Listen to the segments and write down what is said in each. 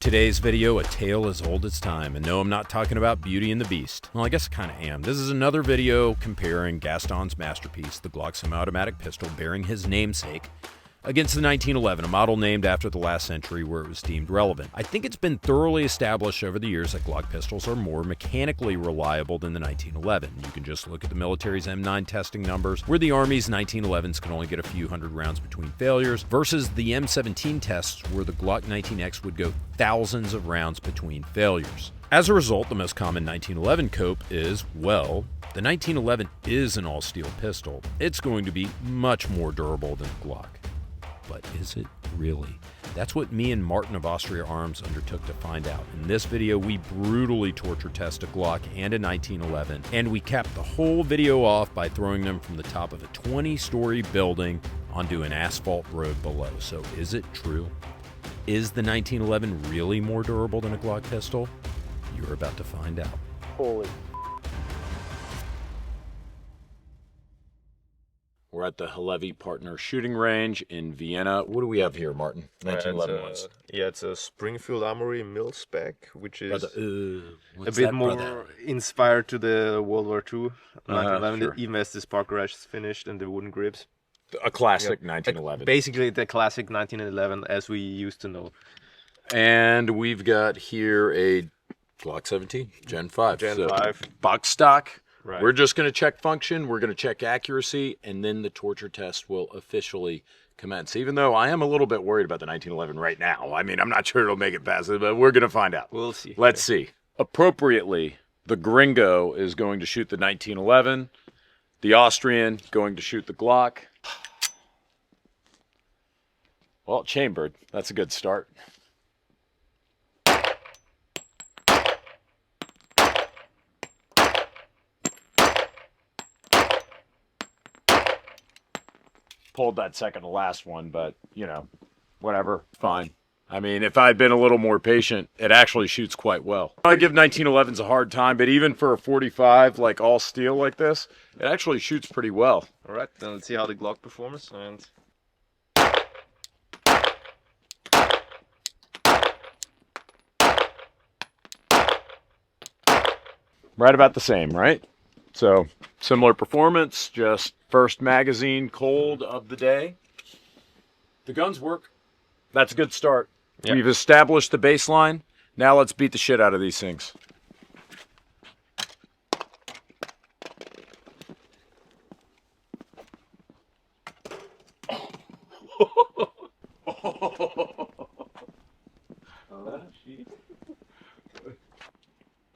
today's video a tale as old as time, and no, I'm not talking about Beauty and the Beast. Well, I guess I kind of am. This is another video comparing Gaston's masterpiece, the Glock semi-automatic pistol bearing his namesake, against the 1911, a model named after the last century where it was deemed relevant. I think it's been thoroughly established over the years that Glock pistols are more mechanically reliable than the 1911. You can just look at the military's M9 testing numbers, where the Army's 1911s can only get a few hundred rounds between failures, versus the M17 tests where the Glock 19X would go thousands of rounds between failures. As a result, the most common 1911 cope is, well, the 1911 is an all-steel pistol. It's going to be much more durable than the Glock. But is it really? That's what me and Martin of Austria Arms undertook to find out. In this video, we brutally torture test a Glock and a 1911, and we capped the whole video off by throwing them from the top of a 20-story building onto an asphalt road below. So is it true? Is the 1911 really more durable than a Glock pistol? You're about to find out. Holy. We're at the Halevi Partners shooting range in Vienna. What do we have here, Martin? 1911 ones. Yeah, it's a Springfield Armory mil spec, which is a bit more inspired to the World War II 1911. Sure. Even as the spark garage is finished and the wooden grips. A classic 1911. Basically the classic 1911 as we used to know. And we've got here a Glock 17, Gen 5. Gen 5. Box stock. Right. We're just going to check function, we're going to check accuracy, and then the torture test will officially commence. Even though I am a little bit worried about the 1911 right now. I mean, I'm not sure it'll make it past it, but we're going to find out. We'll see. Let's see. Appropriately, the Gringo is going to shoot the 1911, the Austrian going to shoot the Glock. Well, chambered. That's a good start. Pulled that second to last one, but you know, whatever, fine. I mean, if I'd been a little more patient, it actually shoots quite well. I give 1911s a hard time, but even for a 45, like all steel like this, it actually shoots pretty well. All right, then let's see how the Glock performs. And right about the same, right? So similar performance, just first magazine cold of the day. The guns work. That's a good start. Yep. We've established the baseline. Now let's beat the shit out of these things.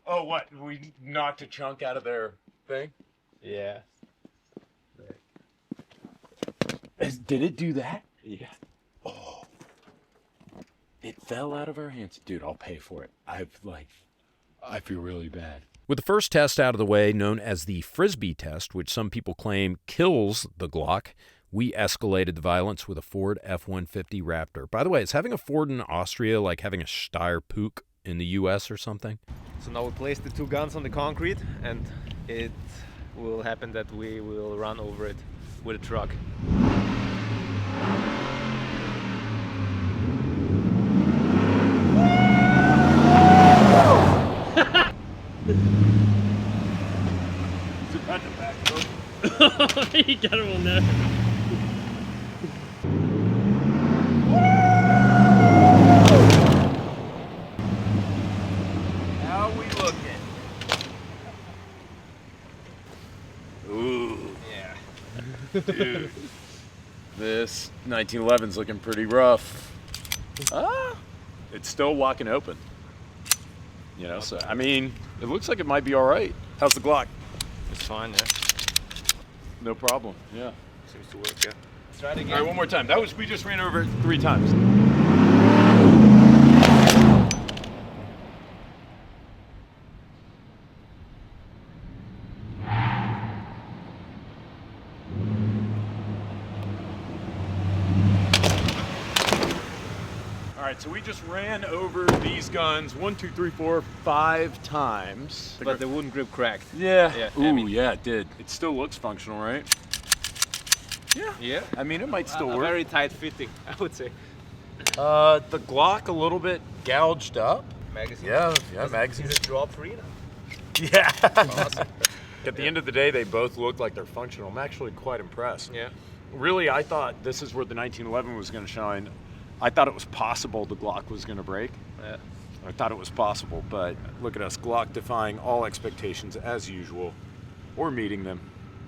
Oh, what? We knocked a chunk out of their thing? yeah. Did it do that? Yeah. Oh. It fell out of our hands. Dude, I'll pay for it. I feel really bad. With the first test out of the way, known as the frisbee test, which some people claim kills the Glock, we escalated the violence with a Ford F-150 Raptor. By the way, is having a Ford in Austria like having a Steyr Puch in the US or something? So now we place the two guns on the concrete, and it will happen that we will run over it with a truck. You got him on there. How we looking? Ooh. Yeah. Dude. This 1911's looking pretty rough. It's still walking open. You know, so I mean, it looks like it might be all right. How's the Glock? It's fine, yeah. No problem. Yeah. Seems to work, yeah. Let's try it again. All right, one more time. We just ran over it 3 times. All right, so we just ran over these guns 1, 2, 3, 4, 5 times. But the wooden grip cracked. Yeah. Yeah, Ooh, I mean, yeah, it did. It still looks functional, right? Yeah. Yeah. I mean, it might still work. Very tight fitting, I would say. The Glock a little bit gouged up. Magazine. Yeah, Is magazine. it drop free? Yeah. Awesome. At the end of the day, they both look like they're functional. I'm actually quite impressed. Yeah. Really, I thought this is where the 1911 was going to shine. I thought it was possible the Glock was going to break. Yeah. I thought it was possible, but look at us, Glock defying all expectations as usual, or meeting them,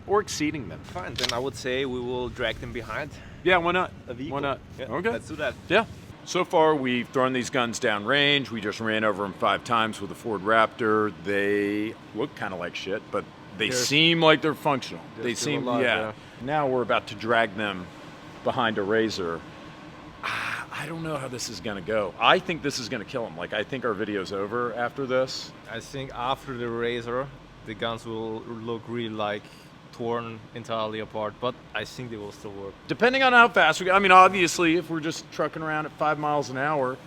or exceeding them. Fine, then I would say we will drag them behind Yeah, why not? a vehicle. Why not? Yeah, Okay. let's do that. Yeah. So far, we've thrown these guns down range. We just ran over them 5 times with a Ford Raptor. They look kind of like shit, but they seem like they're functional. They still seem, alive, yeah. Now we're about to drag them behind a Razor. I don't know how this is going to go. I think this is going to kill them. Like, I think our video's over after this. I think after the Razor, the guns will look really like torn entirely apart, but I think they will still work. Depending on how fast we go. I mean, obviously, if we're just trucking around at 5 miles an hour,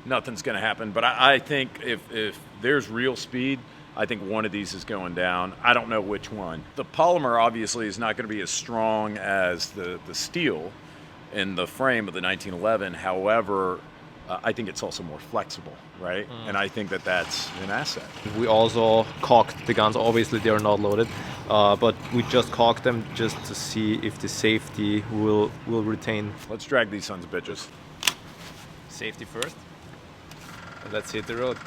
nothing's going to happen. But I think if there's real speed, I think one of these is going down. I don't know which one. The polymer, obviously, is not going to be as strong as the steel in the frame of the 1911. However, I think it's also more flexible, right? And I think that that's an asset. We also cocked the guns. Obviously, they are not loaded, but we just cocked them just to see if the safety will retain. Let's drag these sons of bitches. Safety first. And let's hit the road.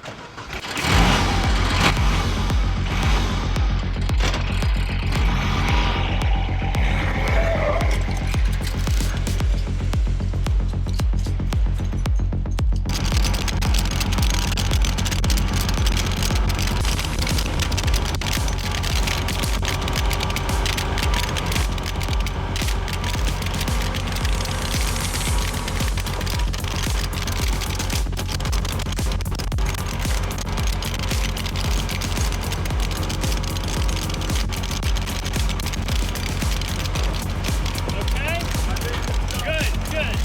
Okay? Good, good.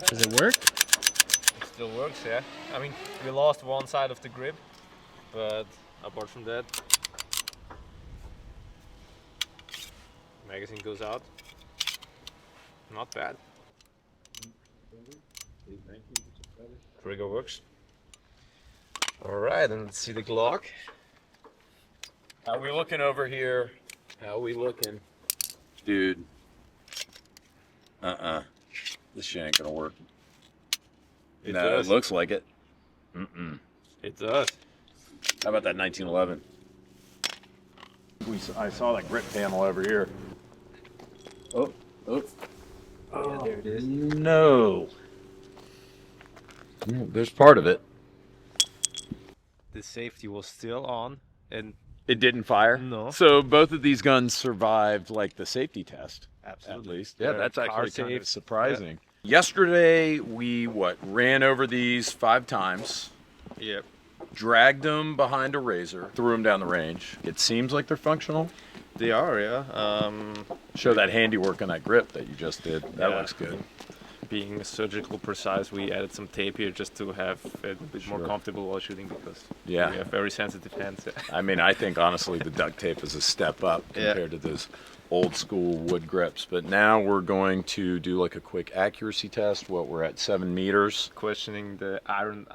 Does it work? It still works, yeah. I mean, we lost one side of the grip, but apart from that, magazine goes out. Not bad. Trigger works. All right, and let's see the Glock. How we looking over here? How we looking? Dude. This shit ain't gonna work. It No, does. it looks like it. It does. How about that 1911? I saw that grip panel over here. Oh. Yeah, there it is. No. There's part of it. The safety was still on, and It didn't fire? No. So both of these guns survived like the safety test. absolutely. At least. Yeah, They're that's car actually kind of safe. surprising. Yesterday, we ran over these 5 times, Yep. dragged them behind a Razor, threw them down the range. It seems like they're functional. They are, yeah. Show that handiwork on that grip that you just did. That Yeah. looks good. Being surgical precise, we added some tape here just to have it a bit more Sure. comfortable while shooting because Yeah. we have very sensitive hands. I mean, I think honestly the duct tape is a step up Yeah. compared to those old school wood grips. But now we're going to do like a quick accuracy test. We're at 7 meters. Questioning the iron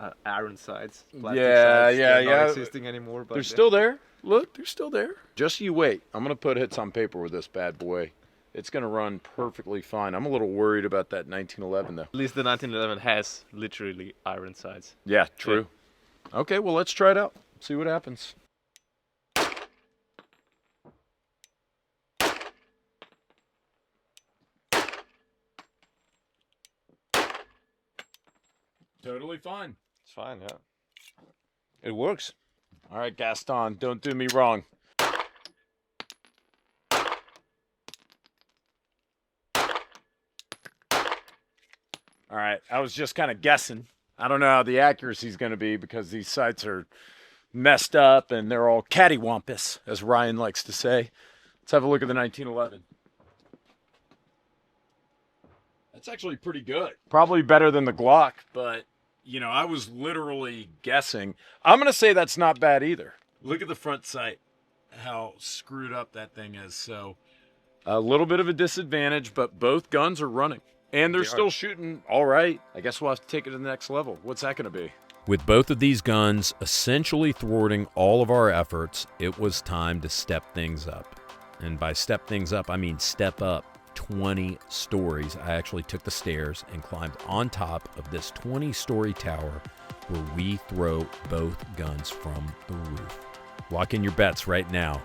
sides. Yeah, sides. yeah, They're yeah. not existing anymore, but They're still there. Look, they're still there. Just you wait. I'm going to put hits on paper with this bad boy. It's going to run perfectly fine. I'm a little worried about that 1911 though. at least the 1911 has literally iron sides. Yeah, true. Okay, well, let's try it out. See what happens. Totally fine. It's fine, yeah. It works. All right, Gaston, don't do me wrong. All right, I was just kind of guessing. I don't know how the accuracy is going to be because these sights are messed up and they're all cattywampus, as Ryan likes to say. Let's have a look at the 1911. That's actually pretty good. Probably better than the Glock, but, you know, I was literally guessing. I'm going to say that's not bad either. Look at the front sight. how screwed up that thing is. So a little bit of a disadvantage, but both guns are running. And they're still shooting all right. I guess we'll have to take it to the next level. What's that going to be? With both of these guns essentially thwarting all of our efforts, it was time to step things up. And by step things up, I mean step up 20 stories. I actually took the stairs and climbed on top of this 20-story tower where we throw both guns from the roof. Lock in your bets right now.